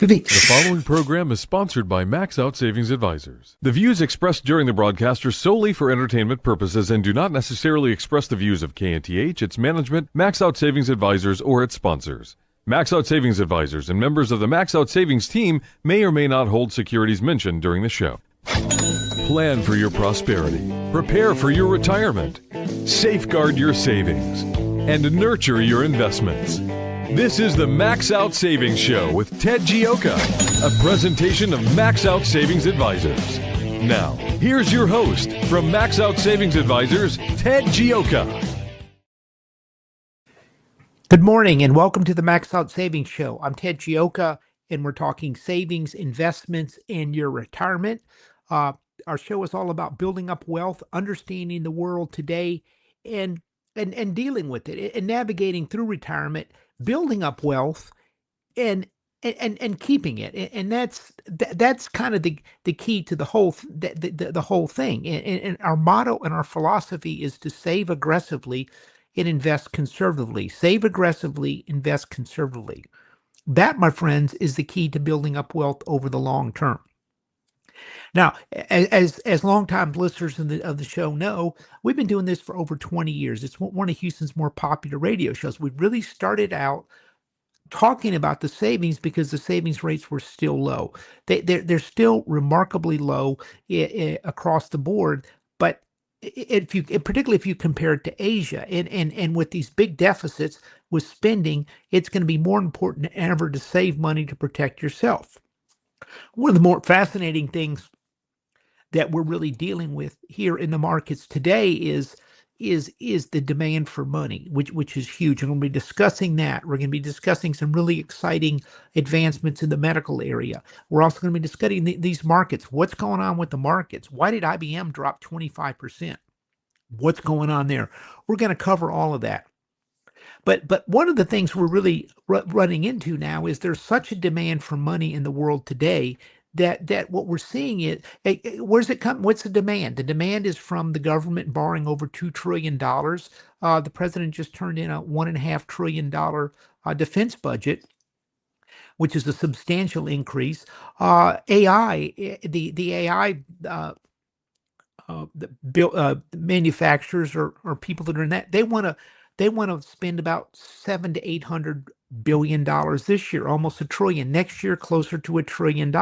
The The following program is sponsored by Max Out Savings Advisors. The views expressed during the broadcast are solely for entertainment purposes and do not necessarily express the views of KNTH, its management, Max Out Savings Advisors, or its sponsors. Max Out Savings Advisors and members of the Max Out Savings team may or may not hold securities mentioned during the show. Plan for your prosperity, prepare for your retirement, safeguard your savings, and nurture your investments. This is the Max Out Savings Show with Ted Geoca, a presentation of Max Out Savings Advisors. Now, here's your host from Max Out Savings Advisors, Ted Geoca. Good morning and welcome to the Max Out Savings Show. I'm Ted Geoca and we're talking savings, investments, and your retirement. Our show is all about building up wealth, understanding the world today, and dealing with it and navigating through retirement, building up wealth, and keeping it. And that's kind of the key to the whole thing. And our motto and our philosophy is to save aggressively and invest conservatively. Save aggressively, invest conservatively. That, my friends, is the key to building up wealth over the long term. Now, as longtime listeners of the show know, we've been doing this for over 20 years. It's one of Houston's more popular radio shows. We really started out talking about the savings because the savings rates were still low. They're still remarkably low across the board, but particularly if you compare it to Asia, and with these big deficits with spending, it's going to be more important than ever to save money to protect yourself. One of the more fascinating things that we're really dealing with here in the markets today is the demand for money, which is huge. And we're going to be discussing that. We're going to be discussing some really exciting advancements in the medical area. We're also going to be discussing these markets. What's going on with the markets? Why did IBM drop 25%? What's going on there? We're going to cover all of that. But one of the things we're really running into now is there's such a demand for money in the world today that what we're seeing is, where's it come? What's the demand? The demand is from the government borrowing over $2 trillion. The president just turned in a $1.5 trillion defense budget, which is a substantial increase. AI, the AI manufacturers or people that are in that, they want to spend about $700 to $800 billion this year, almost $1 trillion. Next year, closer to $1 trillion.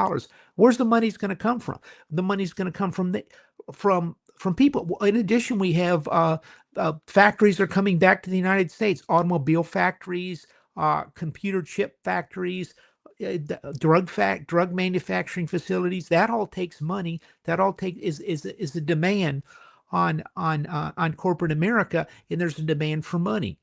Where's the money's going to come from? The money's going to come from people. In addition, we have factories are coming back to the United States, automobile factories, computer chip factories, drug manufacturing facilities. That all takes money. That all is a demand on corporate America, and there's a demand for money.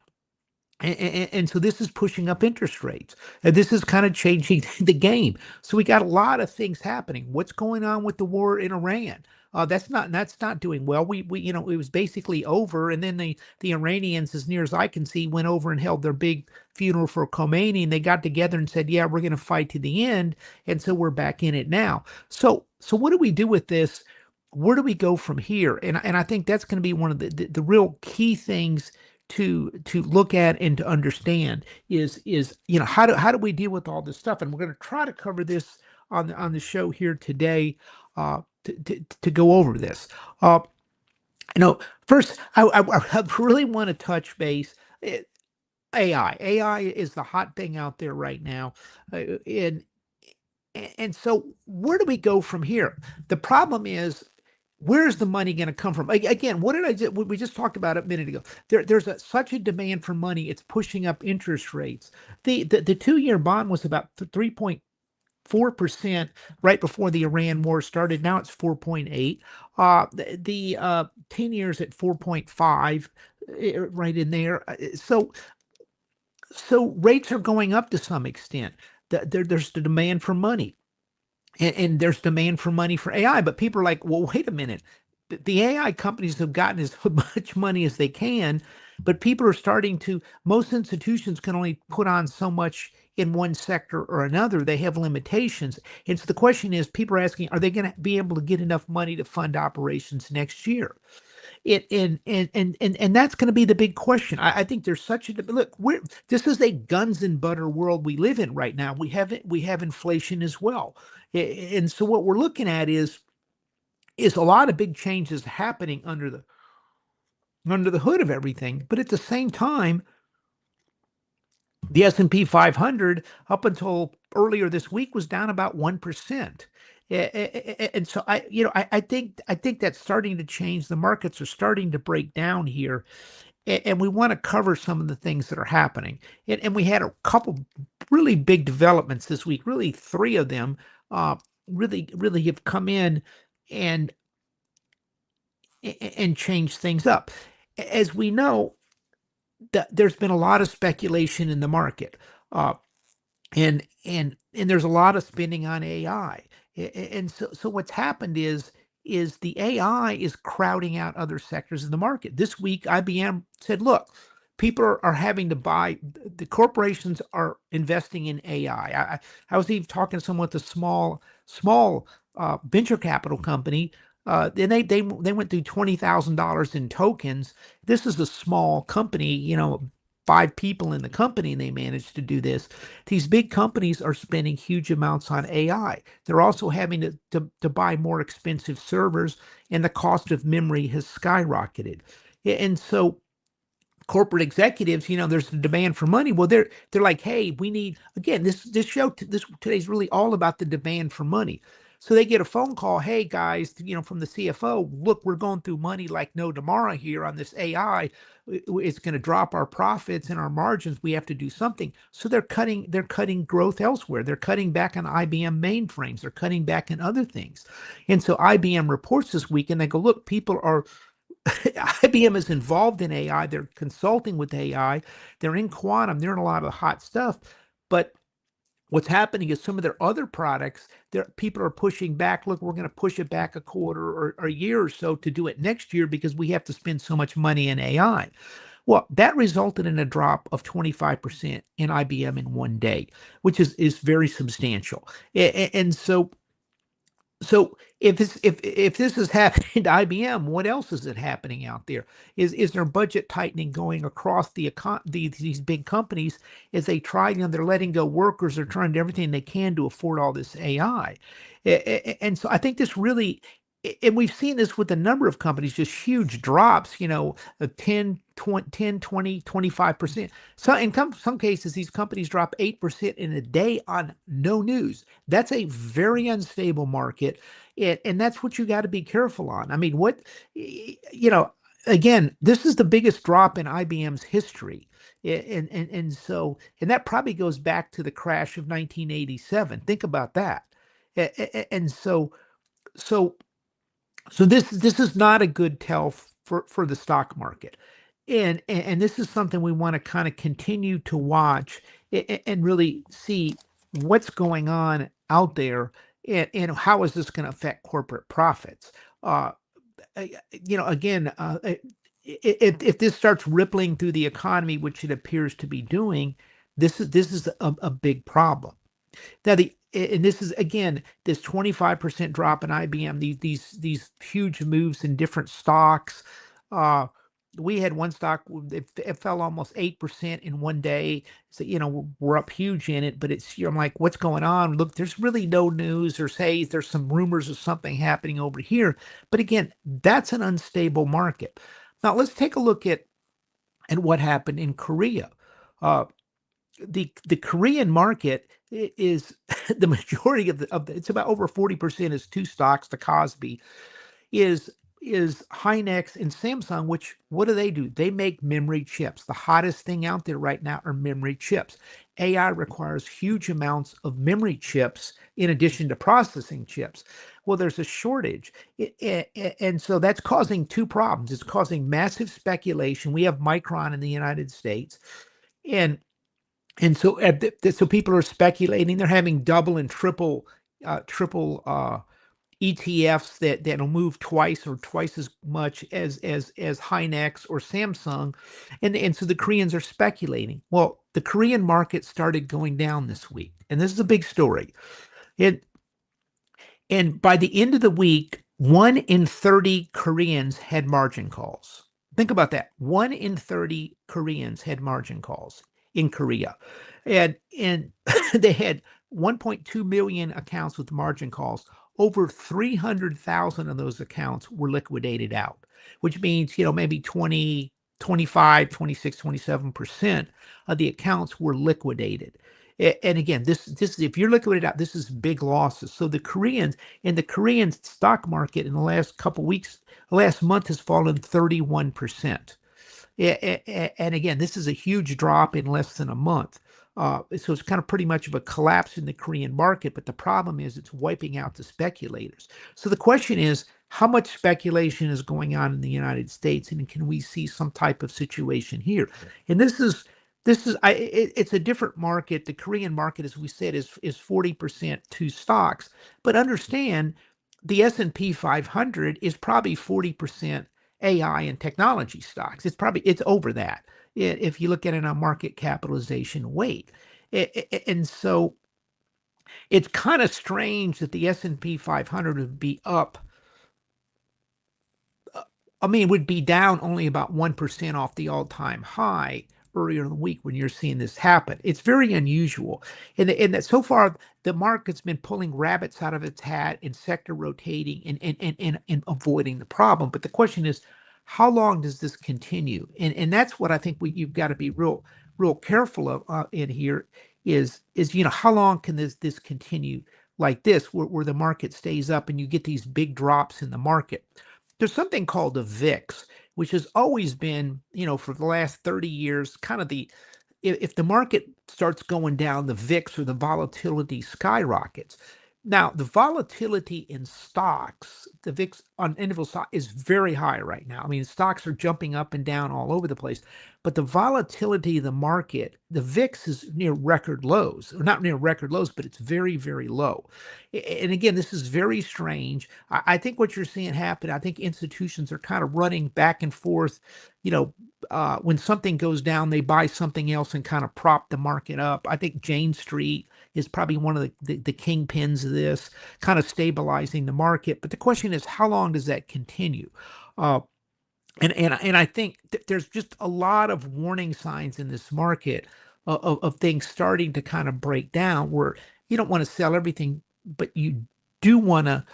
And so this is pushing up interest rates, and this is kind of changing the game. So we got a lot of things happening. What's going on with the war in Iran? That's not doing well. We it was basically over, and then the Iranians, as near as I can see, went over and held their big funeral for Khomeini, and they got together and said, "Yeah, we're going to fight to the end," and so we're back in it now. So what do we do with this? Where do we go from here? And I think that's going to be one of the real key things to look at and to understand is how do we deal with all this stuff? And we're going to try to cover this on the show here today to go over this. First I really want to touch base. AI is the hot thing out there right now, and so where do we go from here? The problem is, where's the money going to come from? Again, what did I just, we just talked about it a minute ago. There's such a demand for money, it's pushing up interest rates. The 2-year bond was about 3.4% right before the Iran war started. Now it's 4.8. The 10 years at 4.5, right in there. So rates are going up to some extent. There's the demand for money. And there's demand for money for AI, but people are like, well, wait a minute. The AI companies have gotten as much money as they can, but people are starting to, most institutions can only put on so much in one sector or another. They have limitations. And so the question is, people are asking, are they going to be able to get enough money to fund operations next year? And that's going to be the big question. I think there's such a look. This is a guns and butter world we live in right now. We have inflation as well, and so what we're looking at is a lot of big changes happening under the hood of everything. But at the same time, the S&P 500 up until earlier this week was down about 1%. And so I think that's starting to change. The markets are starting to break down here, and we want to cover some of the things that are happening. And we had a couple really big developments this week. Really, three of them really have come in and and changed things up. As we know, there's been a lot of speculation in the market. Uh, and there's a lot of spending on AI. And so what's happened is the AI is crowding out other sectors of the market. This week, IBM said, look, people are having to buy, the corporations are investing in AI. I was even talking to someone with a small venture capital company. And they went through $20,000 in tokens. This is a small company, 5 people in the company, and they managed to do this. These big companies are spending huge amounts on AI. They're also having to buy more expensive servers, and the cost of memory has skyrocketed. And so corporate executives, there's a demand for money. Well, they're like, hey, we need, again, this show today's really all about the demand for money. So they get a phone call, hey guys, from the CFO, look, we're going through money like no tomorrow here on this AI. It's going to drop our profits and our margins. We have to do something. So they're cutting growth elsewhere. They're cutting back on IBM mainframes. They're cutting back on other things. And so IBM reports this week and they go, look, people are IBM is involved in AI. They're consulting with AI. They're in quantum. They're in a lot of the hot stuff. But what's happening is some of their other products, people are pushing back. Look, we're going to push it back a quarter or a year or so to do it next year because we have to spend so much money in AI. Well, that resulted in a drop of 25% in IBM in one day, which is very substantial. And so if this is happening to IBM, what else is it happening out there? Is there budget tightening going across these big companies as they try, they're letting go workers, they're trying to do everything they can to afford all this AI. And so I think this really, and we've seen this with a number of companies, just huge drops, 10, 20, 10, 20, 25%. So in some cases, these companies drop 8% in a day on no news. That's a very unstable market. And that's what you got to be careful on. I mean, again, this is the biggest drop in IBM's history. And that probably goes back to the crash of 1987. Think about that. And so this is not a good tell for the stock market. And this is something we want to kind of continue to watch and really see what's going on out there, and how is this going to affect corporate profits. Again, if this starts rippling through the economy, which it appears to be doing, this is a big problem. Now and this is again this 25% drop in IBM, these huge moves in different stocks. Uh, we had one stock, it fell almost 8% in one day. So we're up huge in it, but I'm like, what's going on? Look, there's really no news, or say there's some rumors of something happening over here. But again, that's an unstable market. Now let's take a look at what happened in Korea. Uh, the Korean market is the majority of it's about over 40% is two stocks. The Cosby is Hynix and Samsung, which what do? They make memory chips. The hottest thing out there right now are memory chips. AI requires huge amounts of memory chips in addition to processing chips. Well, there's a shortage. And so that's causing two problems. It's causing massive speculation. We have Micron in the United States. And so so people are speculating. They're having double and triple ETFs that'll move twice or twice as much as Hynix or Samsung, and so the Koreans are speculating. Well, the Korean market started going down this week, and this is a big story. And by the end of the week, 1 in 30 Koreans had margin calls. Think about that. 1 in 30 Koreans had margin calls in Korea. And they had 1.2 million accounts with margin calls. Over 300,000 of those accounts were liquidated out, which means, maybe 20, 25, 26, 27% of the accounts were liquidated. And again, this is, if you're liquidated out, this is big losses. So the Koreans, and the Korean stock market in the last couple weeks, last month has fallen 31%. And again, this is a huge drop in less than a month. So it's kind of pretty much of a collapse in the Korean market. But the problem is it's wiping out the speculators. So the question is, how much speculation is going on in the United States, and can we see some type of situation here? And it's a different market. The Korean market, as we said, is 40% to stocks. But understand, the S&P 500 is probably 40% AI and technology stocks. It's over that if you look at it on market capitalization weight. And so it's kind of strange that the S&P 500 would be up. Would be down only about 1% off the all-time high earlier in the week when you're seeing this happen. It's very unusual. And that so far, the market's been pulling rabbits out of its hat and sector rotating and avoiding the problem. But the question is, how long does this continue? And that's what I think you've got to be real careful of in here is how long can this continue like this, where the market stays up and you get these big drops in the market? There's something called the VIX, which has always been, for the last 30 years, kind of if the market starts going down, the VIX or the volatility skyrockets. Now, the volatility in stocks, the VIX on individual stock is very high right now. Stocks are jumping up and down all over the place, but the volatility of the market, the VIX is near record lows, or not near record lows, but it's very, very low. And again, this is very strange. I think what you're seeing happen, I think institutions are kind of running back and forth. When something goes down, they buy something else and kind of prop the market up. I think Jane Street is probably one of the kingpins of this, kind of stabilizing the market. But the question is, how long does that continue? And I think there's just a lot of warning signs in this market of things starting to kind of break down, where you don't want to sell everything, but you do want to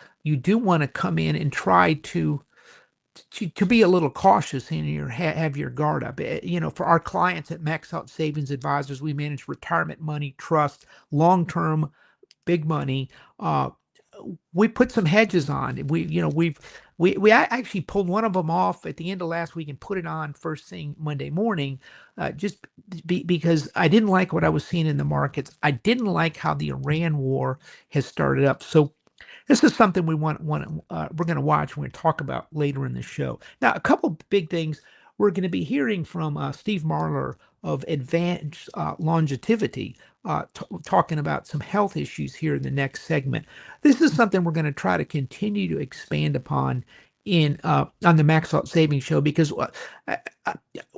come in and try to be a little cautious and have your guard up. For our clients at Max Out Savings Advisors, we manage retirement money, trust, long-term, big money. We put some hedges on. We actually pulled one of them off at the end of last week and put it on first thing Monday morning, just because I didn't like what I was seeing in the markets. I didn't like how the Iran war has started up. So this is something we're going to watch. We're going to talk about later in the show. Now, a couple big things. We're going to be hearing from Steve Marler of Advanced Longevity, talking about some health issues here in the next segment. This is something we're going to try to continue to expand upon on the Max Out Savings Show, because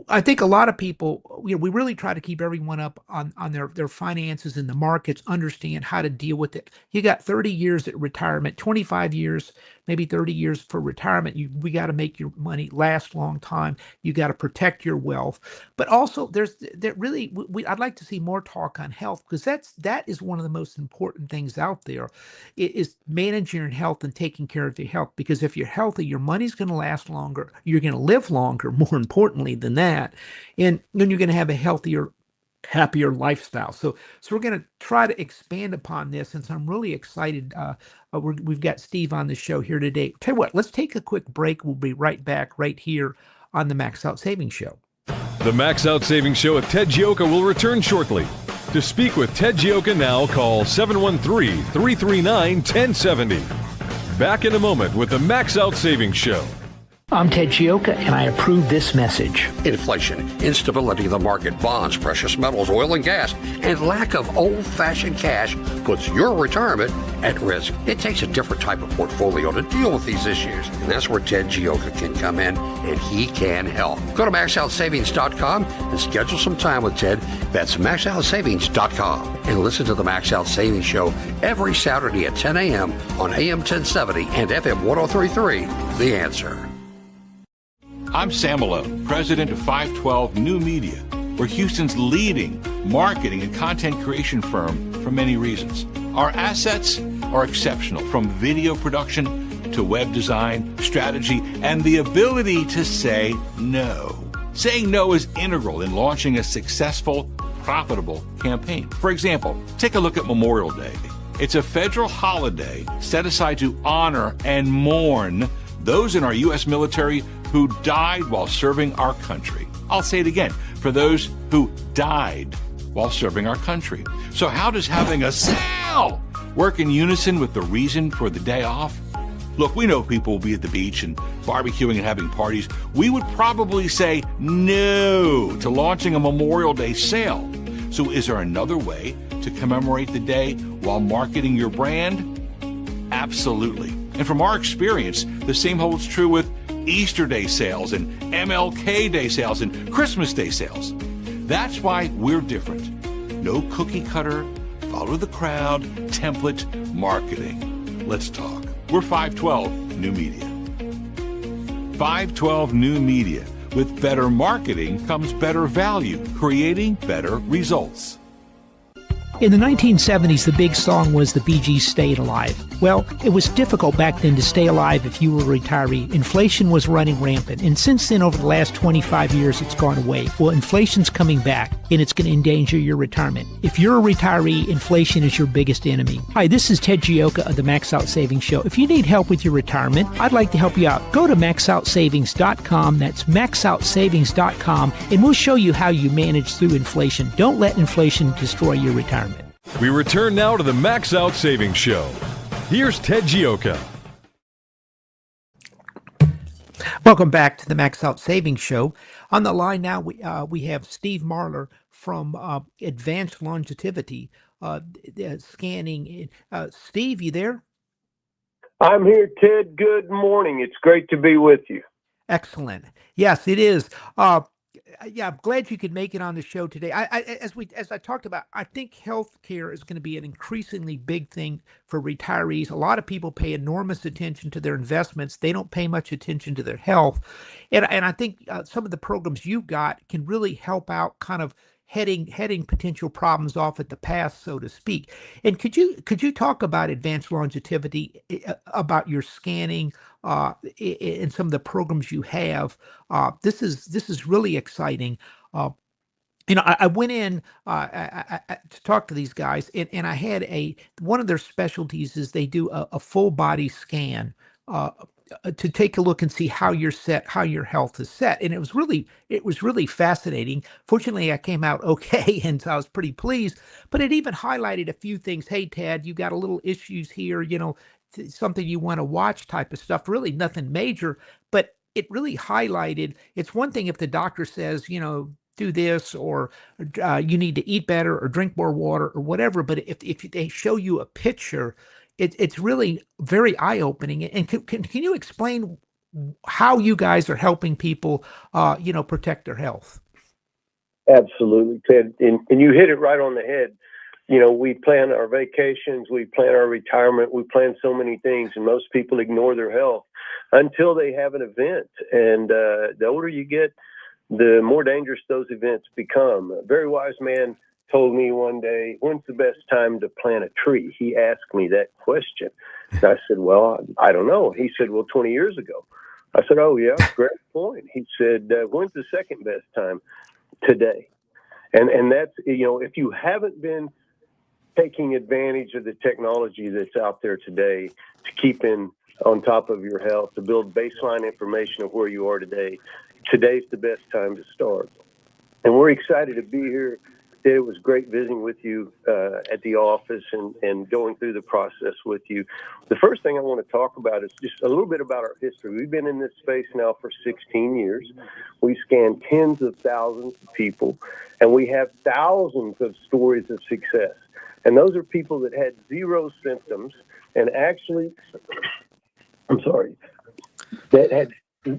I think a lot of people, we really try to keep everyone up on their finances in the markets, understand how to deal with it. You got 30 years at retirement, 25 years, maybe 30 years for retirement. We got to make your money last a long time. You got to protect your wealth. But also I'd like to see more talk on health, because that is one of the most important things out there, is managing your health and taking care of your health. Because if you're healthy, your money's going to last longer. You're going to live longer, more importantly than that. And then you're going to have a healthier, happier lifestyle. So we're going to try to expand upon this. And so I'm really excited. We've got Steve on the show here today. Tell you what, let's take a quick break. We'll be right back right here on the Max Out Savings Show. The Max Out Savings Show with Ted Geoca will return shortly. To speak with Ted Geoca now, call 713-339-1070. Back in a moment with the Max Out Savings Show. I'm Ted Geoca, and I approve this message. Inflation, instability of the market, bonds, precious metals, oil and gas, and lack of old-fashioned cash puts your retirement at risk. It takes a different type of portfolio to deal with these issues, and that's where Ted Geoca can come in, and he can help. Go to maxoutsavings.com and schedule some time with Ted. That's maxoutsavings.com. And listen to the Max Out Savings Show every Saturday at 10 a.m. on AM 1070 and FM 1033, The Answer. I'm Sam Malone, president of 512 New Media. We're Houston's leading marketing and content creation firm for many reasons. Our assets are exceptional, from video production to web design, strategy, and the ability to say no. Saying no is integral in launching a successful, profitable campaign. For example, take a look at Memorial Day. It's a federal holiday set aside to honor and mourn those in our U.S. military who died while serving our country. I'll say it again, for those who died while serving our country. So how does having a sale work in unison with the reason for the day off? Look, we know people will be at the beach and barbecuing and having parties. We would probably say no to launching a Memorial Day sale. So is there another way to commemorate the day while marketing your brand? Absolutely. And from our experience, the same holds true with Easter Day sales and MLK Day sales and Christmas Day sales. That's why we're different. No cookie cutter, follow the crowd, template marketing. Let's talk. We're 512 New Media. 512 New Media. With better marketing comes better value, creating better results. In the 1970s, the big song was the Bee Gees' Staying Alive. Well, it was difficult back then to stay alive if you were a retiree. Inflation was running rampant, and since then, over the last 25 years, it's gone away. Well, inflation's coming back, and it's going to endanger your retirement. If you're a retiree, inflation is your biggest enemy. Hi, this is Ted Geoca of the Max Out Savings Show. If you need help with your retirement, I'd like to help you out. Go to maxoutsavings.com. That's maxoutsavings.com, and we'll show you how you manage through inflation. Don't let inflation destroy your retirement. We return now to the Max Out Savings Show. Here's Ted Geoca. Welcome back to the Max Out Savings Show. On the line now, we have Steve Marler from Advanced Longevity Scanning. Steve, you there? I'm here, Ted. Good morning. It's great to be with you. Excellent. Yes, it is. Yeah, I'm glad you could make it on the show today. As I talked about, I think healthcare is going to be an increasingly big thing for retirees. A lot of people pay enormous attention to their investments. They don't pay much attention to their health. And I think some of the programs you've got can really help out kind of heading potential problems off at the pass, so to speak. And could you talk about Advanced Longevity, about your scanning, and some of the programs you have? This is really exciting. I went in to talk to these guys, and I had one of their specialties is they do a full body scan to take a look and see how you're set, how your health is set. And it was really fascinating. Fortunately, I came out okay, and so I was pretty pleased. But it even highlighted a few things. Hey, Ted, you got a little issues here, something you want to watch type of stuff. Really nothing major, but it really highlighted. It's one thing if the doctor says, do this, or you need to eat better or drink more water or whatever. But if they show you a picture, it's really very eye-opening. And can you explain how you guys are helping people, protect their health? Absolutely, Ted. And you hit it right on the head. We plan our vacations, we plan our retirement, we plan so many things, and most people ignore their health until they have an event. And the older you get, the more dangerous those events become. A very wise man told me one day, when's the best time to plant a tree? He asked me that question. And I said, well, I don't know. He said, well, 20 years ago. I said, oh, yeah, great point. He said, when's the second best time? Today. And that's, if you haven't been taking advantage of the technology that's out there today to keep on top of your health, to build baseline information of where you are today, today's the best time to start. And we're excited to be here Ted, it was great visiting with you at the office and going through the process with you. The first thing I want to talk about is just a little bit about our history. We've been in this space now for 16 years. We scan tens of thousands of people, and we have thousands of stories of success. And those are people that had zero symptoms and actually, that had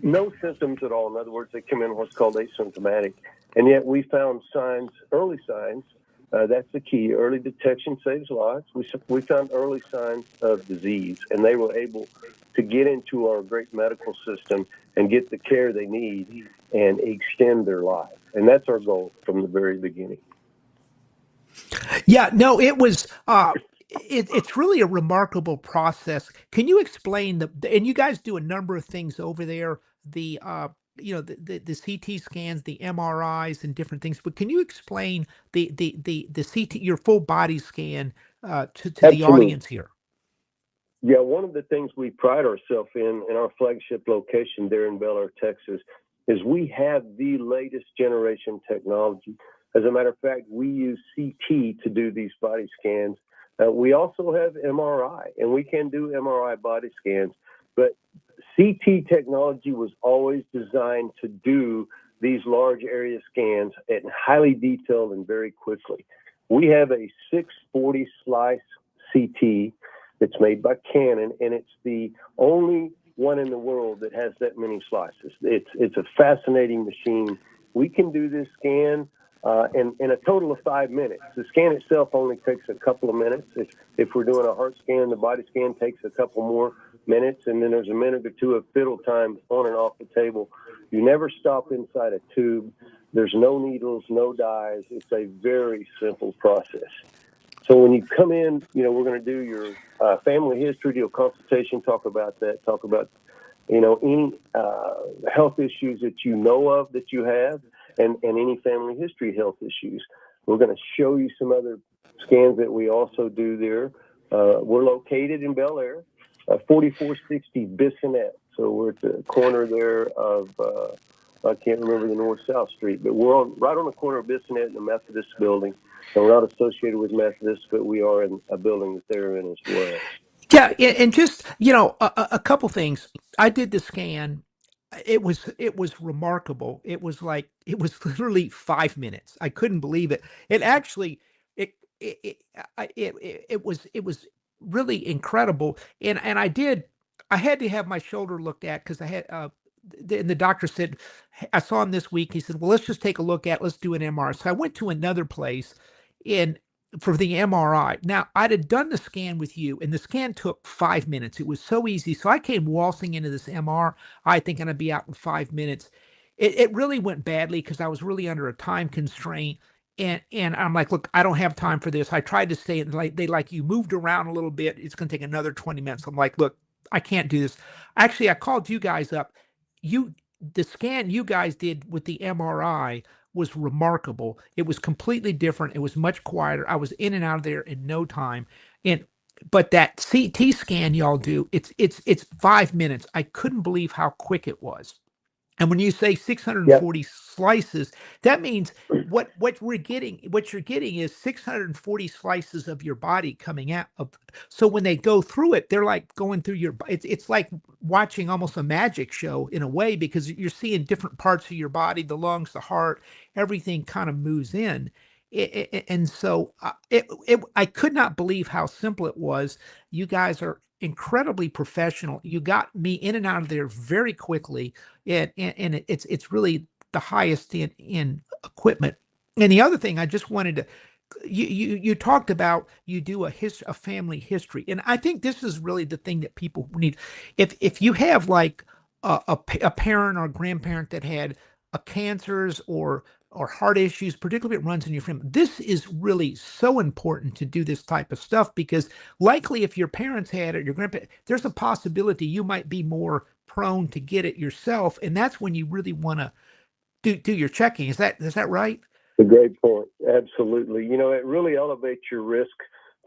no symptoms at all. In other words, they come in what's called asymptomatic. And yet we found signs, early signs. That's the key. Early detection saves lives. We found early signs of disease, and they were able to get into our great medical system and get the care they need and extend their life. And that's our goal from the very beginning. Yeah, no, it was it's really a remarkable process. Can you explain and you guys do a number of things over there, the the CT scans, the MRIs and different things, but can you explain the CT, your full body scan to the Absolutely. audience here? Yeah, one of the things we pride ourselves in our flagship location there in Bel Air, Texas, is we have the latest generation technology. As a matter of fact, we use CT to do these body scans. We also have MRI, and we can do MRI body scans, but CT technology was always designed to do these large area scans and highly detailed and very quickly. We have a 640 slice CT that's made by Canon, and it's the only one in the world that has that many slices. It's a fascinating machine. We can do this scan in a total of 5 minutes. The scan itself only takes a couple of minutes. If we're doing a heart scan, the body scan takes a couple more minutes, and then there's a minute or two of fiddle time on and off the table. You never stop inside a tube. There's no needles, no dyes. It's a very simple process. So when you come in, we're going to do your family history, do a consultation, talk about that, talk about, any health issues that you know of that you have, and any family history health issues. We're going to show you some other scans that we also do there. We're located in Bel Air, 4460 Bissonnet. So we're at the corner there of, I can't remember the north-south street, but we're right on the corner of Bissonnet and the Methodist building. And we're not associated with Methodist, but we are in a building that they're in as well. Yeah, and just a couple things. I did the scan. It was remarkable. It was literally 5 minutes. I couldn't believe it. It actually it was really incredible. And I had to have my shoulder looked at because I had and the doctor said, I saw him this week. He said, well, let's just take a look let's do an MRI. So I went to another place in for the MRI. Now, I'd have done the scan with you, and the scan took 5 minutes. It was so easy. So I came waltzing into this MRI thinking I'd be out in 5 minutes. It really went badly because I was really under a time constraint. And I'm like, look, I don't have time for this. I tried to stay, and you moved around a little bit. It's going to take another 20 minutes. I'm like, look, I can't do this. Actually, I called you guys up. The scan you guys did with the MRI was remarkable. It was completely different. It was much quieter. I was in and out of there in no time. But that CT scan y'all do, it's 5 minutes. I couldn't believe how quick it was. And when you say 640 slices, that means what you're getting is 640 slices of your body coming out of. So when they go through it, they're like going through it's like watching almost a magic show in a way, because you're seeing different parts of your body, the lungs, the heart, everything kind of moves in. And so I could not believe how simple it was. You guys are incredibly professional. You got me in and out of there very quickly. And it's really the highest in equipment. And the other thing I just wanted to, you talked about, you do a family history, and I think this is really the thing that people need. If you have like a parent or a grandparent that had a cancers or heart issues, particularly if it runs in your family, this is really so important to do this type of stuff, because likely if your parents had it, your grandparents, there's a possibility you might be more prone to get it yourself, and that's when you really want to do your checking. Is that right? A great point. Absolutely. It really elevates your risk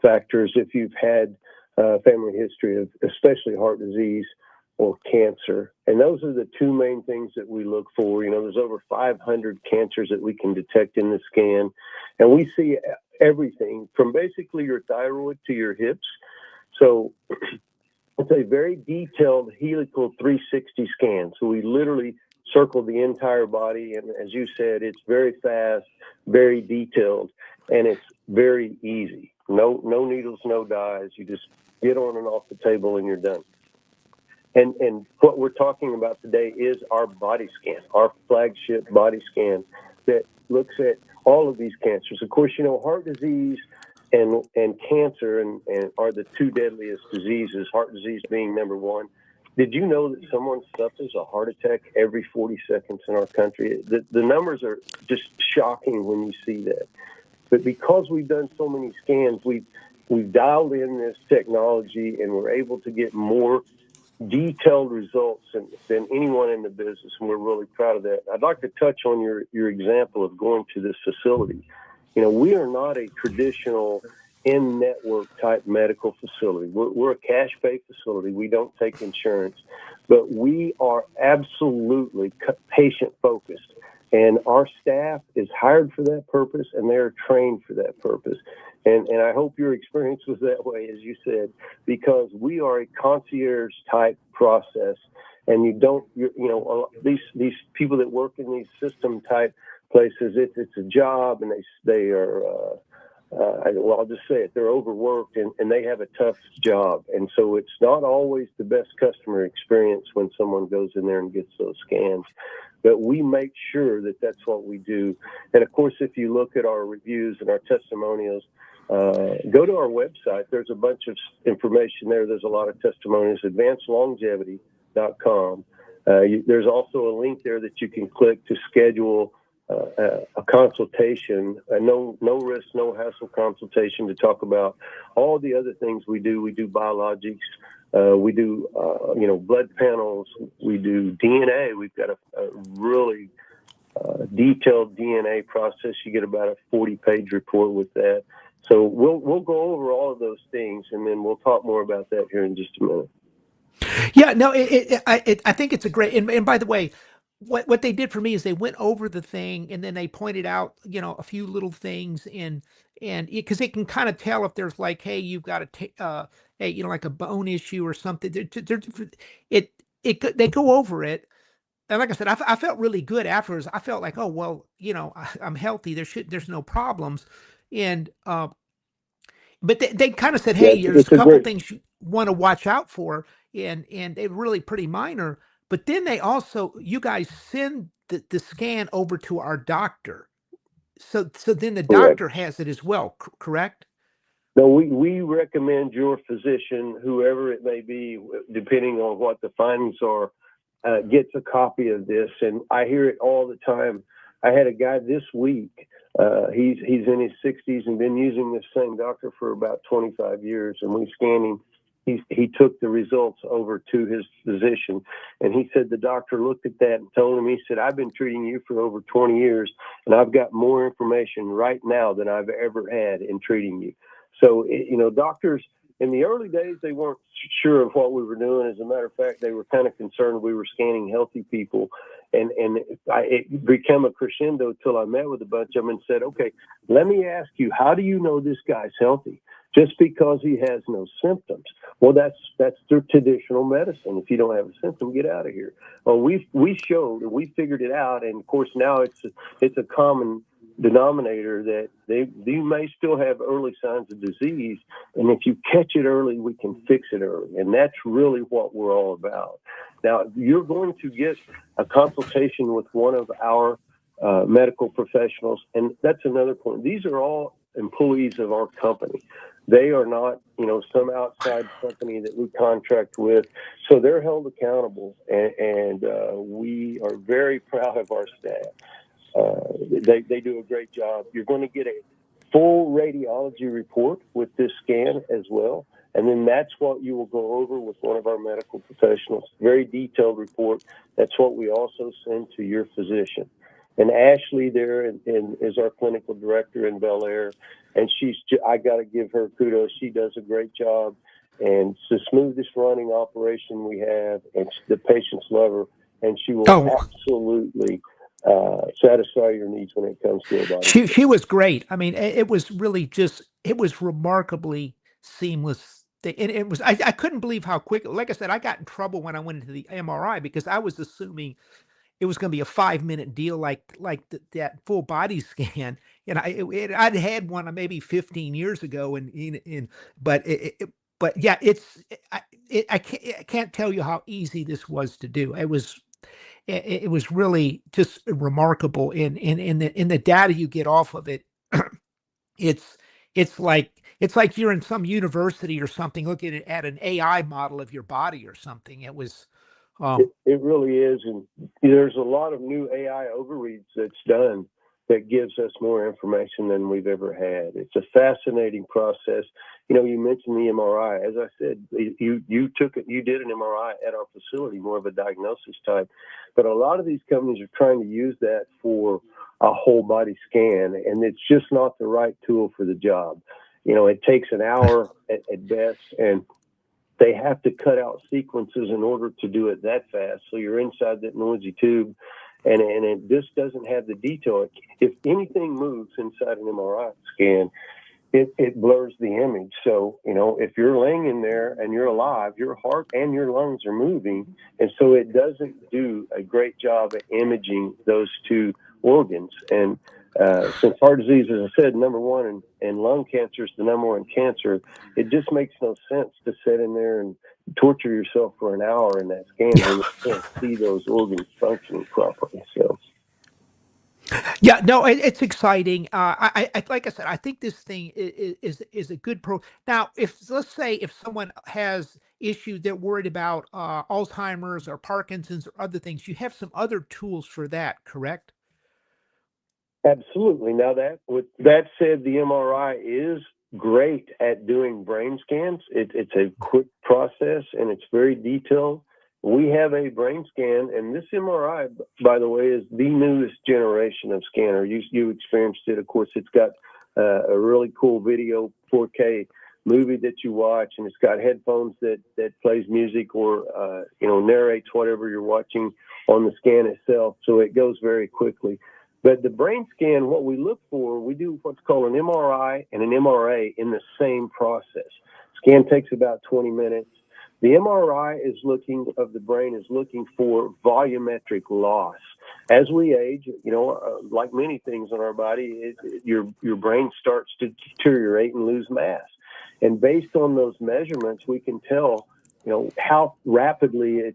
factors if you've had family history of especially heart disease or cancer. And those are the two main things that we look for. There's over 500 cancers that we can detect in the scan. And we see everything from basically your thyroid to your hips. So it's a very detailed helical 360 scan. So we literally circle the entire body. And as you said, it's very fast, very detailed, and it's very easy. No needles, no dyes. You just get on and off the table and you're done. And what we're talking about today is our body scan, our flagship body scan that looks at all of these cancers. Of course, heart disease and cancer and are the two deadliest diseases, heart disease being number one. Did you know that someone suffers a heart attack every 40 seconds in our country? The numbers are just shocking when you see that. But because we've done so many scans, we've dialed in this technology and we're able to get more detailed results than anyone in the business, and we're really proud of that. I'd like to touch on your example of going to this facility. We are not a traditional in-network type medical facility. We're a cash pay facility. We don't take insurance, but we are absolutely patient focused. And our staff is hired for that purpose, and they're trained for that purpose. And I hope your experience was that way, as you said, because we are a concierge type process. And these people that work in these system type places, it's a job, and they are, I'll just say it, they're overworked and they have a tough job. And so it's not always the best customer experience when someone goes in there and gets those scans. But we make sure that that's what we do. And of course, if you look at our reviews and our testimonials, go to our website. There's a bunch of information there. There's a lot of testimonials, advancedlongevity.com. There's also a link there that you can click to schedule a consultation, a no risk, no hassle consultation to talk about all the other things we do. We do biologics. We do, blood panels. We do DNA. We've got a really detailed DNA process. You get about a 40-page report with that. So we'll go over all of those things, and then we'll talk more about that here in just a minute. Yeah, no, I think it's a great. And by the way, what they did for me is they went over the thing and then they pointed out, a few little things and because they can kind of tell if there's like, hey, you've got hey, like a bone issue or something. They go over it. And like I said, I felt really good afterwards. I felt like, oh, well, I'm healthy. There's no problems. And, but they kind of said, hey, there's a couple things you want to watch out for. And they're really pretty minor. But then you guys send the scan over to our doctor. So then the doctor has it as well, correct? No, we recommend your physician, whoever it may be, depending on what the findings are, gets a copy of this. And I hear it all the time. I had a guy this week. He's in his 60s and been using this same doctor for about 25 years. And we scanned him. He took the results over to his physician, and he said the doctor looked at that and told him, he said, I've been treating you for over 20 years, and I've got more information right now than I've ever had in treating you. So, doctors, in the early days, they weren't sure of what we were doing. As a matter of fact, they were kind of concerned we were scanning healthy people. And it became a crescendo till I met with a bunch of them and said, okay, let me ask you, how do you know this guy's healthy? Just because he has no symptoms. Well, that's the traditional medicine. If you don't have a symptom, get out of here. Well, we showed and we figured it out. And of course, now it's a common denominator that you may still have early signs of disease. And if you catch it early, we can fix it early. And that's really what we're all about. Now, you're going to get a consultation with one of our medical professionals. And that's another point. These are all employees of our company. They are not, some outside company that we contract with. So they're held accountable. And we are very proud of our staff. They do a great job. You're going to get a full radiology report with this scan as well. And then that's what you will go over with one of our medical professionals. Very detailed report. That's what we also send to your physician. And Ashley there is our clinical director in Bel Air. And I got to give her kudos. She does a great job. And it's the smoothest running operation we have. And the patients love her. And she will absolutely satisfy your needs when it comes to a body. She was great. I mean, it was really just it was remarkably seamless. And it was I couldn't believe how quick. Like I said, I got in trouble when I went into the MRI because I was assuming it was going to be a 5-minute deal, like that full body scan. And I'd had one maybe 15 years ago, but but yeah, I can't tell you how easy this was to do. It was really just remarkable in the data you get off of it. it's it's like you're in some university or something looking at an AI model of your body or something. It was It really is, and there's a lot of new AI overreads that's done that gives us more information than we've ever had. It's a fascinating process. You mentioned the MRI. As I said, you did an MRI at our facility, more of a diagnosis type. But a lot of these companies are trying to use that for a whole body scan, and it's just not the right tool for the job. It takes an hour at best, and they have to cut out sequences in order to do it that fast. So you're inside that noisy tube, and it just doesn't have the detail. If anything moves inside an MRI scan, it blurs the image. So, if you're laying in there and you're alive, your heart and your lungs are moving. And so it doesn't do a great job at imaging those two organs. And since heart disease, as I said, number one, and lung cancer is the number one cancer, it just makes no sense to sit in there and torture yourself for an hour in that scan when you can't see those organs functioning properly. So. Yeah, no, it's exciting. Like I said, I think this thing is a good pro. Now, let's say if someone has issues they're worried about Alzheimer's or Parkinson's or other things, you have some other tools for that, correct? Absolutely. Now, with that said, the MRI is great at doing brain scans. It's a quick process and it's very detailed. We have a brain scan, and this MRI, by the way, is the newest generation of scanner. You experienced it. Of course, it's got a really cool video 4K movie that you watch, and it's got headphones that plays music or narrates whatever you're watching on the scan itself. So it goes very quickly. But the brain scan, what we look for, we do what's called an MRI and an MRA in the same process. Scan takes about 20 minutes. The MRI of the brain is looking for volumetric loss. As we age, like many things in our body, your brain starts to deteriorate and lose mass. And based on those measurements, we can tell, how rapidly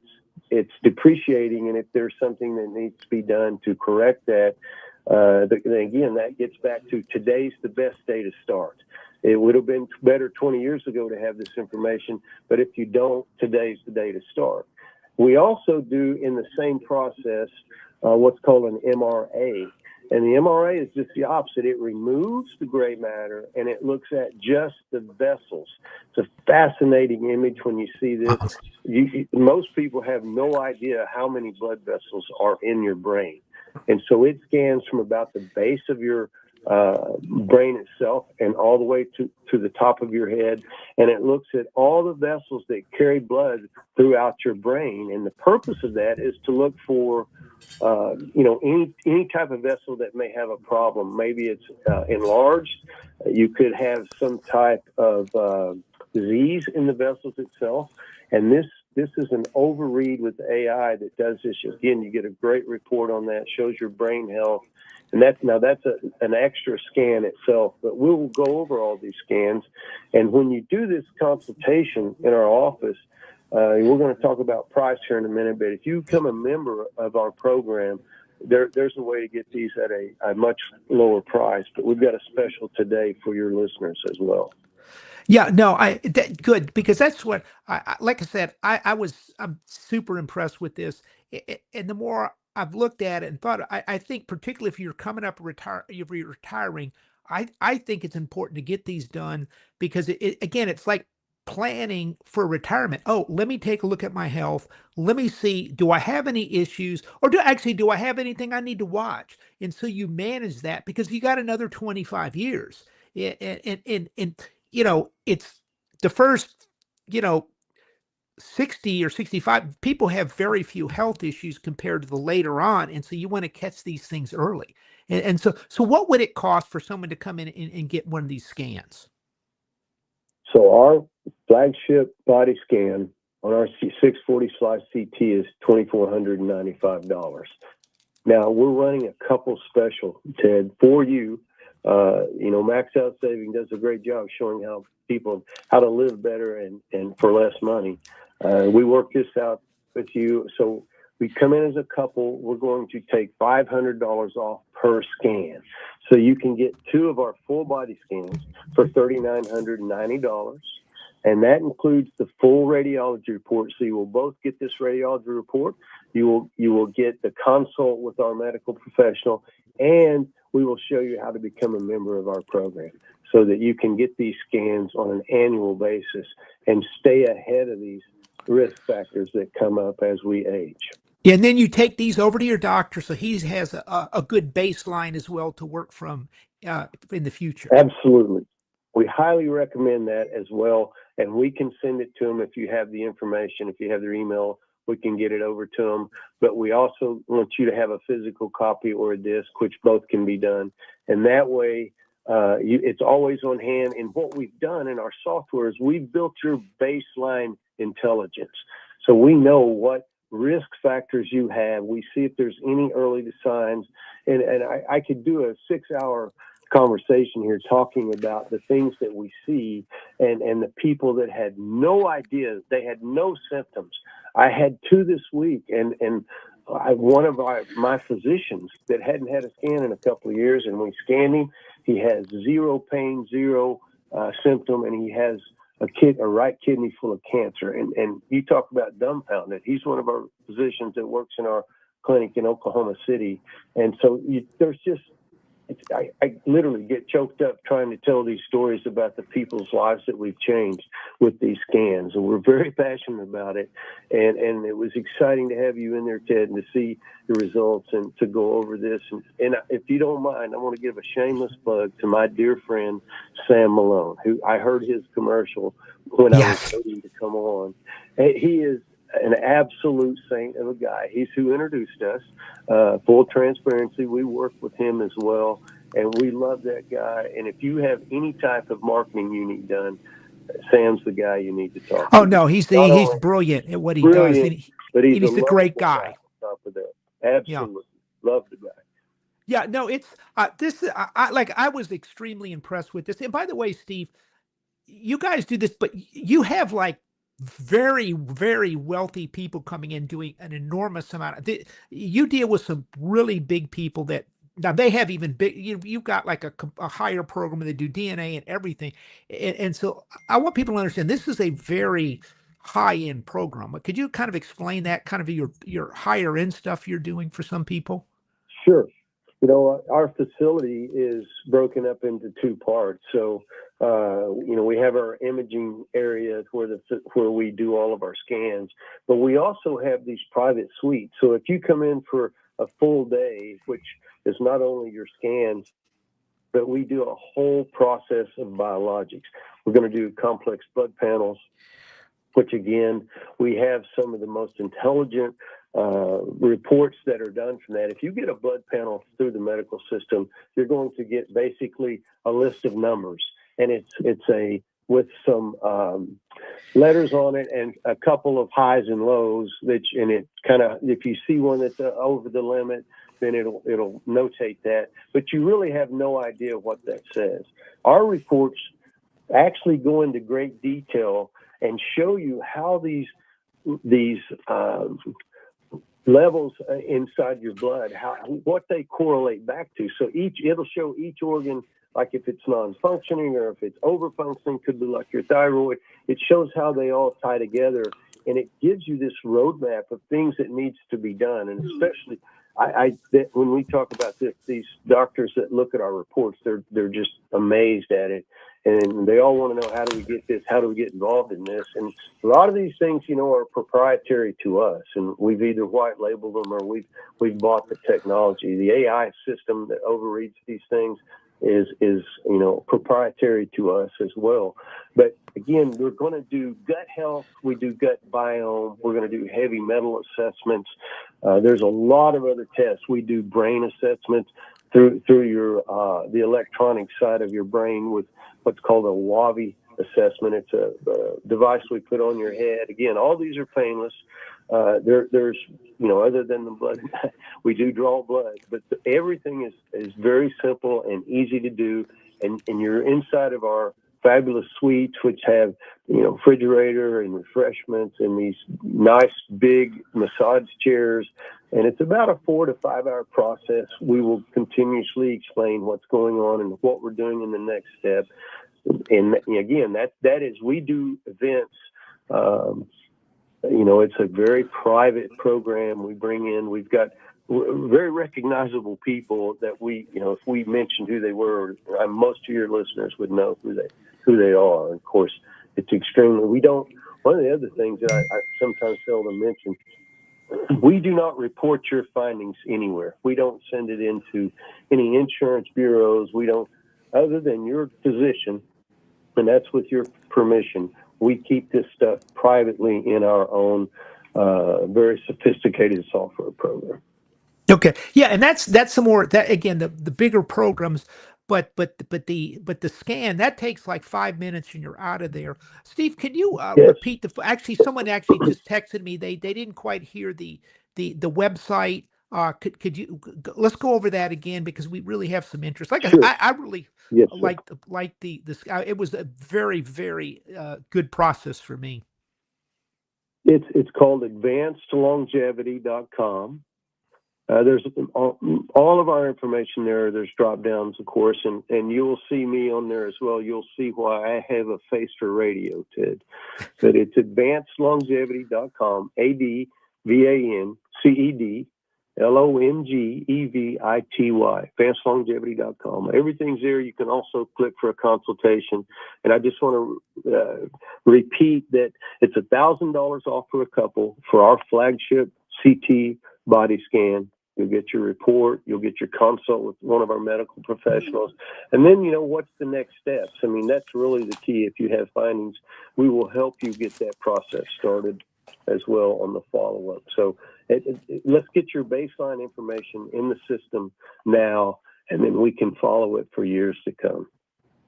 it's depreciating, and if there's something that needs to be done to correct that. Again, that gets back to today's the best day to start. It would have been better 20 years ago to have this information, but if you don't, today's the day to start. We also do in the same process what's called an MRA. And the MRA is just the opposite. It removes the gray matter and it looks at just the vessels. It's a fascinating image when you see this. Most people have no idea how many blood vessels are in your brain. And so it scans from about the base of your brain itself and all the way to the top of your head. And it looks at all the vessels that carry blood throughout your brain. And the purpose of that is to look for any type of vessel that may have a problem. Maybe it's enlarged. You could have some type of disease in the vessels itself. And this is an overread with AI that does this. Again, you get a great report on that, shows your brain health. And that's an extra scan itself. But we will go over all these scans. And when you do this consultation in our office, we're going to talk about price here in a minute, but if you become a member of our program, there's a way to get these at a much lower price. But we've got a special today for your listeners as well. Yeah, no, good, because that's what like I said, I'm super impressed with this, and the more I've looked at it and thought, I think particularly if you're coming up if you're retiring, I think it's important to get these done because again, it's like planning for retirement. Oh, let me take a look at my health. Let me see, do I have any issues, or do I have anything I need to watch? And so you manage that because you got another 25 years, and it's the first, 60 or 65, people have very few health issues compared to the later on. And so you want to catch these things early. And so what would it cost for someone to come in and get one of these scans? So our flagship body scan on our 640 slice CT is $2,495. Now we're running a couple special, Ted, for you. Max Out Saving does a great job showing how to live better and for less money. We work this out with you. So we come in as a couple. We're going to take $500 off per scan. So you can get 2 of our full body scans for $3,990. And that includes the full radiology report. So you will both get this radiology report. You will get the consult with our medical professional, and we will show you how to become a member of our program so that you can get these scans on an annual basis and stay ahead of these risk factors that come up as we age. And then you take these over to your doctor so he has a good baseline as well to work from in the future. Absolutely. We highly recommend that as well. And we can send it to them if you have the information, if you have their email, we can get it over to them. But we also want you to have a physical copy or a disc, which both can be done. And that way, it's always on hand. And what we've done in our software is we've built your baseline intelligence. So we know what risk factors you have. We see if there's any early signs. And I could do a 6-hour conversation here talking about the things that we see and the people that had no idea, they had no symptoms. I had 2 this week, and one of my physicians that hadn't had a scan in a couple of years, and we scanned him. He has 0 pain, 0 symptom, and he has a right kidney full of cancer. And you talk about dumbfounded. He's one of our physicians that works in our clinic in Oklahoma City. And so there's just, I literally get choked up trying to tell these stories about the people's lives that we've changed with these scans. And we're very passionate about it. And it was exciting to have you in there, Ted, and to see the results and to go over this. And if you don't mind, I want to give a shameless plug to my dear friend, Sam Malone, who I heard his commercial when I was waiting to come on. He is an absolute saint of a guy. He's who introduced us. Full transparency, we work with him as well, and we love that guy. And if you have any type of marketing you need done, Sam's the guy you need to talk to. Oh no, he's brilliant at what he does. And but he's a great guy. On top of that. Absolutely, love the guy. Yeah, no, it's I was extremely impressed with this. And by the way, Steve, you guys do this, but you have like very, very wealthy people coming in doing an enormous amount. You deal with some really big people that now they have even big. You've got like a higher program and they do DNA and everything. And so I want people to understand this is a very high end program. But could you kind of explain that kind of your higher end stuff you're doing for some people? Sure. Our facility is broken up into 2 parts. So, we have our imaging areas where we do all of our scans, but we also have these private suites. So if you come in for a full day, which is not only your scans, but we do a whole process of biologics. We're going to do complex blood panels, which again, we have some of the most intelligent reports that are done from that. If you get a blood panel through the medical system, you're going to get basically a list of numbers, and it's with some letters on it and a couple of highs and lows. And it kind of, if you see one that's over the limit, then it'll notate that. But you really have no idea what that says. Our reports actually go into great detail and show you how these levels inside your blood, what they correlate back to. So it'll show each organ, like if it's non-functioning or if it's over-functioning, could be like your thyroid. It shows how they all tie together, and it gives you this roadmap of things that needs to be done. And especially, when we talk about this, these doctors that look at our reports, they're just amazed at it. And they all want to know, how do we get this? How do we get involved in this? And a lot of these things, are proprietary to us, and we've either white labeled them or we've bought the technology. The AI system that overreads these things, is proprietary to us as well. But again, we're going to do gut health. We do gut biome. We're going to do heavy metal assessments. There's a lot of other tests. We do brain assessments through your the electronic side of your brain with what's called a WAVI assessment. It's a device we put on your head. Again, all these are painless. There's other than the blood, we do draw blood, but everything is very simple and easy to do. And you're inside of our fabulous suites, which have refrigerator and refreshments and these nice big massage chairs. And it's about a 4 to 5 hour process. We will continuously explain what's going on and what we're doing in the next step. And again, that is, we do events. It's a very private program. We bring in, we've got very recognizable people that if we mentioned who they were, most of your listeners would know who they are. And of course, it's extremely, one of the other things that I sometimes fail to mention, we do not report your findings anywhere. We don't send it into any insurance bureaus. We don't, other than your physician, and that's with your permission. We keep this stuff privately in our own very sophisticated software program. Okay, yeah, and that's some more that again the bigger programs, but the scan that takes like 5 minutes and you're out of there. Steve, can you Yes. repeat actually someone actually just texted me they didn't quite hear the website. Could you let's go over that again because we really have some interest. Like Sure. I really Yes, like the it was a very very good process for me. It's called advancedlongevity.com. There's all of our information there. There's drop downs, of course, and you'll see me on there as well. You'll see why I have a face for radio, Ted. But it's advancedlongevity.com, ADVANCEDLONGEVITY, advancedlongevity.com. Everything's there. You can also click for a consultation. And I just want to repeat that it's $1,000 off for a couple for our flagship CT body scan. You'll get your report. You'll get your consult with one of our medical professionals. And then, what's the next steps? I mean, that's really the key. If you have findings, we will help you get that process started as well on the follow-up. So let's get your baseline information in the system now, and then we can follow it for years to come.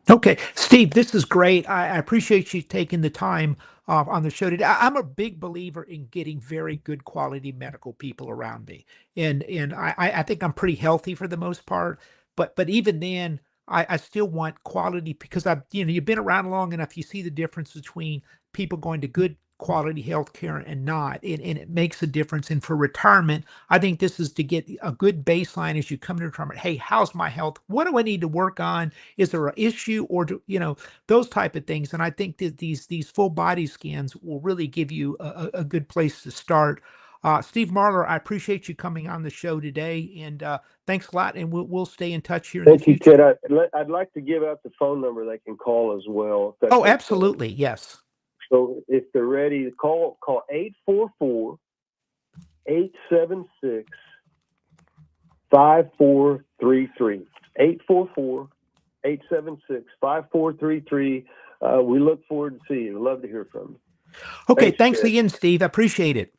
Okay, Steve, this is great. I appreciate you taking the time on the show today. I'm a big believer in getting very good quality medical people around me, and I think I'm pretty healthy for the most part. But even then, I still want quality because you've been around long enough. You see the difference between people going to good quality health care and not, and it makes a difference. And for retirement, I think this is to get a good baseline as you come to retirement. Hey, how's my health? What do I need to work on? Is there an issue, or those type of things? And I think that these full body scans will really give you a good place to start. Steve Marler, I appreciate you coming on the show today, and thanks a lot. And we'll stay in touch here in the future. Thank you, Ted. I'd like to give out the phone number they can call as well. Oh, absolutely, yes. So if they're ready to call 844-876-5433. 844-876-5433. We look forward to seeing you. Love to hear from you. Okay, thanks again, Steve. I appreciate it.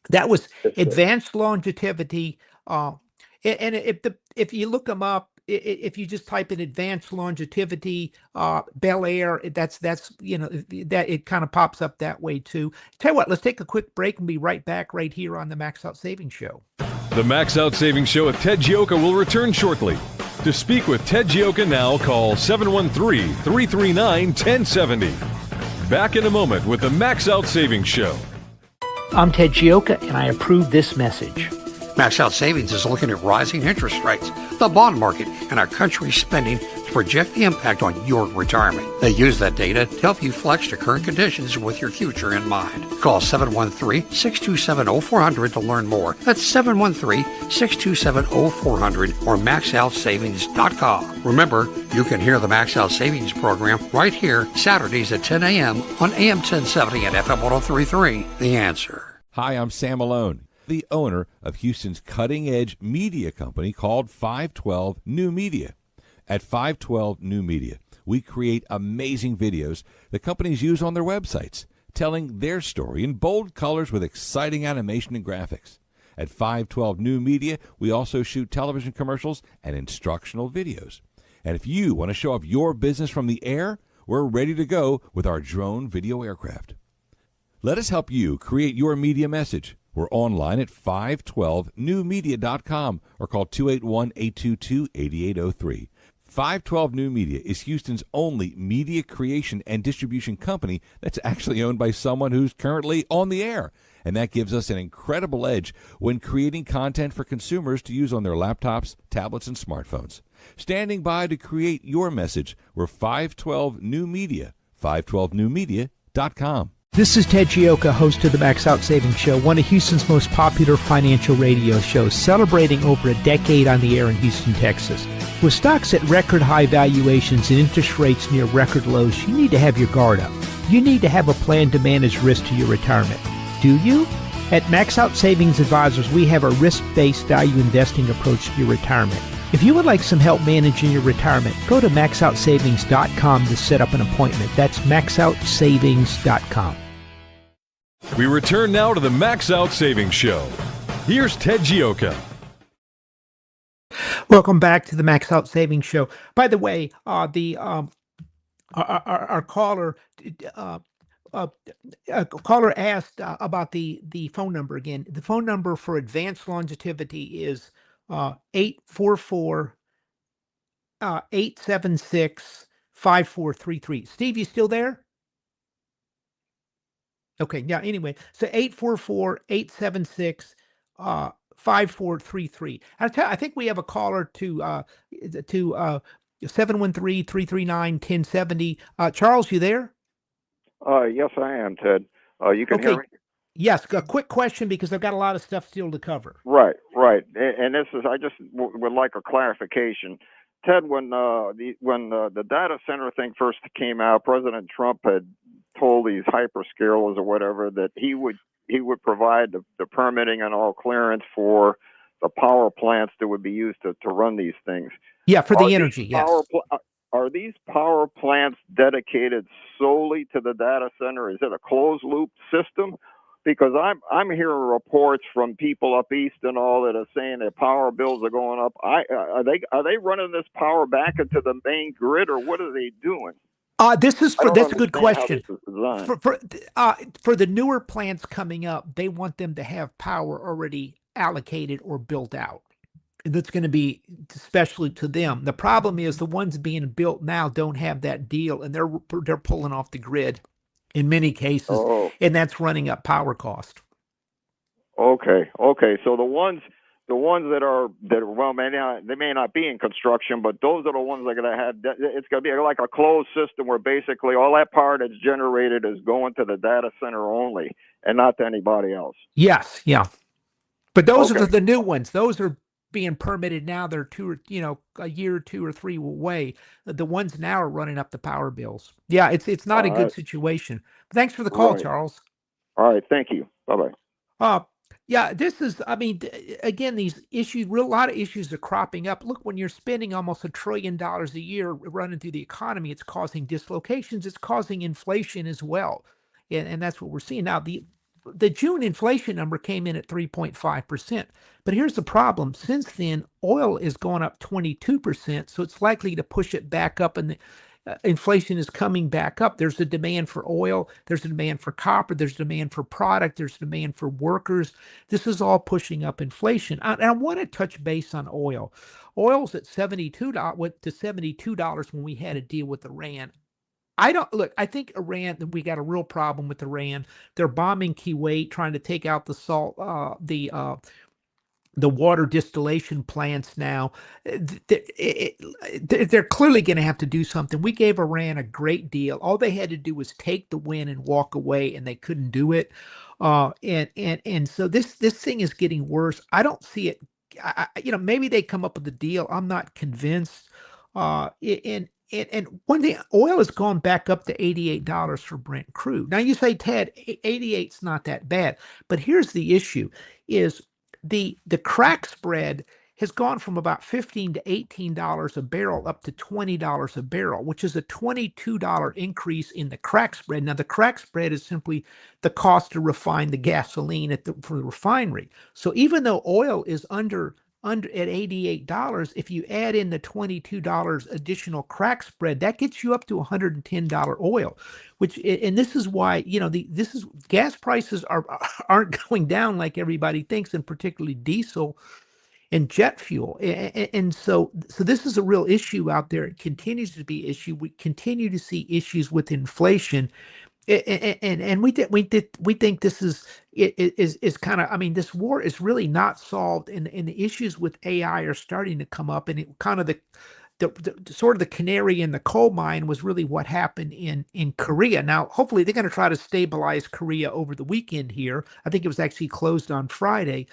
That was Advanced Longevity. And if you look them up, if you just type in Advanced Longevity, Bel Air, that it kind of pops up that way too. Tell you what, let's take a quick break and be right back right here on the Max Out Savings Show. The Max Out Savings Show with Ted Geoca will return shortly. To speak with Ted Geoca now, call 713-339-1070. Back in a moment with the Max Out Savings Show. I'm Ted Geoca, and I approve this message. Max Out Savings is looking at rising interest rates, the bond market, and our country's spending to project the impact on your retirement. They use that data to help you flex to current conditions with your future in mind. Call 713-627-0400 to learn more. That's 713-627-0400 or maxoutsavings.com. Remember, you can hear the Max Out Savings program right here Saturdays at 10 a.m. on AM 1070 and FM 103.3. The Answer. Hi, I'm Sam Malone, the owner of Houston's cutting-edge media company called 512 New Media. At 512 New Media, we create amazing videos that companies use on their websites, telling their story in bold colors with exciting animation and graphics. At 512 New Media, we also shoot television commercials and instructional videos. And if you want to show off your business from the air, we're ready to go with our drone video aircraft. Let us help you create your media message. We're online at 512newmedia.com or call 281-822-8803. 512 New Media is Houston's only media creation and distribution company that's actually owned by someone who's currently on the air. And that gives us an incredible edge when creating content for consumers to use on their laptops, tablets, and smartphones. Standing by to create your message, we're 512 New Media, 512newmedia.com. This is Ted Geoca, host of the Max Out Savings Show, one of Houston's most popular financial radio shows, celebrating over a decade on the air in Houston, Texas. With stocks at record high valuations and interest rates near record lows, you need to have your guard up. You need to have a plan to manage risk to your retirement. Do you? At Max Out Savings Advisors, we have a risk-based value investing approach to your retirement. If you would like some help managing your retirement, go to maxoutsavings.com to set up an appointment. That's maxoutsavings.com. We return now to the Max Out Savings Show. Here's Ted Geoca. Welcome back to the Max Out Savings Show. By the way, our caller asked about the phone number again. The phone number for advanced longevity is 844-876-5433. Steve, you still there? Okay, yeah, anyway, so 844-876-5433. I think we have a caller to 713-339-1070. Charles, you there? Yes, I am, Ted. You can hear me? Yes, a quick question because I've got a lot of stuff still to cover. Right. And this is, I just would like a clarification. Ted, when the data center thing first came out, President Trump had told these hyperscalers or whatever that he would provide the permitting and all clearance for the power plants that would be used to run these things. Yeah, for the energy, yes. Are these power plants dedicated solely to the data center? Is it a closed loop system? Because I'm hearing reports from people up east and all that are saying that power bills are going up. Are they running this power back into the main grid, or what are they doing? That's a good question. For the newer plants coming up, they want them to have power already allocated or built out. And that's going to be especially to them. The problem is the ones being built now don't have that deal, and they're pulling off the grid in many cases, and that's running up power cost. Okay. So the ones that are well, they may not be in construction, but those are the ones that are going to have. It's going to be like a closed system where basically all that power that's generated is going to the data center only, and not to anybody else. Yes, yeah. But those are the new ones. Those are being permitted now. They're a year or 2 or 3 away. The ones now are running up the power bills. Yeah, it's not a good situation. Thanks for the call, Charles. All right, thank you. Bye-bye. Yeah, this is, again, these issues, a lot of issues are cropping up. Look, when you're spending almost $1 trillion a year running through the economy, it's causing dislocations. It's causing inflation as well. And that's what we're seeing. Now, the June inflation number came in at 3.5%. But here's the problem. Since then, oil is going up 22%. So it's likely to push it back up, and inflation is coming back up. There's a demand for oil. There's a demand for copper. There's a demand for product. There's a demand for workers. This is all pushing up inflation. And I want to touch base on oil. Oil's at $72, went to $72 when we had to deal with Iran. I think Iran, we got a real problem with Iran. They're bombing Kuwait, trying to take out the salt, the water distillation plants now. They're clearly going to have to do something. We gave Iran a great deal. All they had to do was take the win and walk away, and they couldn't do it. And so this thing is getting worse. I don't see it. Maybe they come up with a deal. I'm not convinced. And one thing, oil has gone back up to $88 for Brent crude. Now you say, Ted, 88 is not that bad. But here's the issue: is the crack spread has gone from about $15 to $18 a barrel up to $20 a barrel, which is a $22 increase in the crack spread. Now, the crack spread is simply the cost to refine the gasoline for the refinery. So even though oil is under at $88, if you add in the $22 additional crack spread, that gets you up to $110 oil, and this is why, gas prices aren't going down like everybody thinks, and particularly diesel and jet fuel. And so this is a real issue out there. It continues to be an issue. We continue to see issues with inflation. And we think this is kind of, I mean, this war is really not solved, and the issues with AI are starting to come up, and it kind of the sort of the canary in the coal mine was really what happened in Korea. Now, hopefully they're going to try to stabilize Korea over the weekend here. I think it was actually closed on Friday.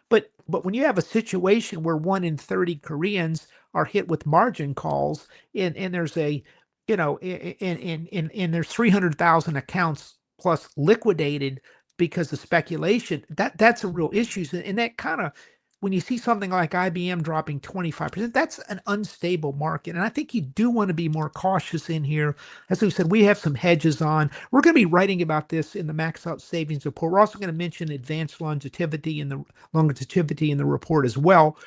But when you have a situation where 1 in 30 Koreans are hit with margin calls, and there's and there's 300,000 accounts plus liquidated because of speculation, that's a real issue. And that kind of, when you see something like IBM dropping 25%, that's an unstable market. And I think you do want to be more cautious in here. As we said, we have some hedges on. We're going to be writing about this in the Max Out Savings report. We're also going to mention advanced longevity in the report as well.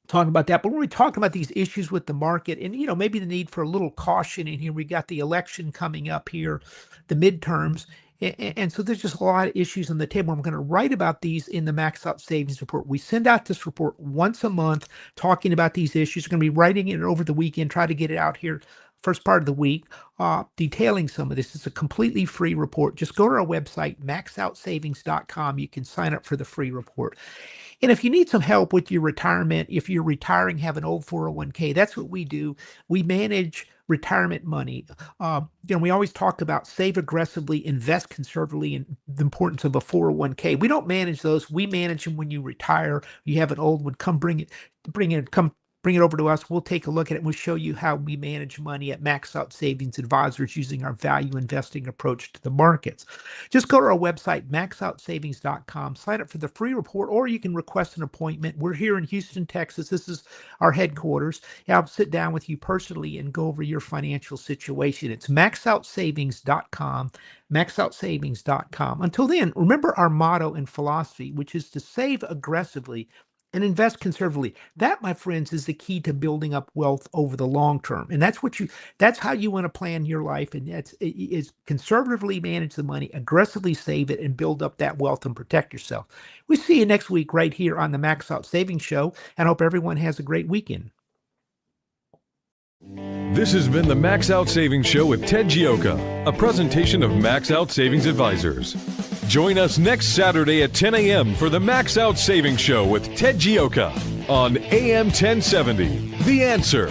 Talking about that, but when we talk about these issues with the market, and maybe the need for a little caution in here, we got the election coming up here, the midterms, and so there's just a lot of issues on the table. I'm going to write about these in the Max Out Savings report. We send out this report once a month, talking about these issues. We're going to be writing it over the weekend, try to get it out here first part of the week, detailing some of this. It's a completely free report. Just go to our website, maxoutsavings.com. You can sign up for the free report. And if you need some help with your retirement, if you're retiring, have an old 401k, that's what we do. We manage retirement money. We always talk about save aggressively, invest conservatively, and the importance of a 401k. We don't manage those. We manage them when you retire. You have an old one, come bring it over to us. We'll take a look at it, and we'll show you how we manage money at Max Out Savings Advisors using our value investing approach to the markets. Just go to our website, maxoutsavings.com, sign up for the free report, or you can request an appointment. We're here in Houston, Texas. This is our headquarters. I'll sit down with you personally and go over your financial situation. It's maxoutsavings.com, maxoutsavings.com. Until then, remember our motto and philosophy, which is to save aggressively and invest conservatively. That, my friends, is the key to building up wealth over the long term. And that's how you want to plan your life. And is conservatively manage the money, aggressively save it, and build up that wealth and protect yourself. We see you next week right here on the Max Out Savings Show, and hope everyone has a great weekend. This has been the Max Out Savings Show with Ted Geoca, a presentation of Max Out Savings Advisors. Join us next Saturday at 10 a.m. for the Max Out Savings Show with Ted Geoca on AM 1070. The Answer.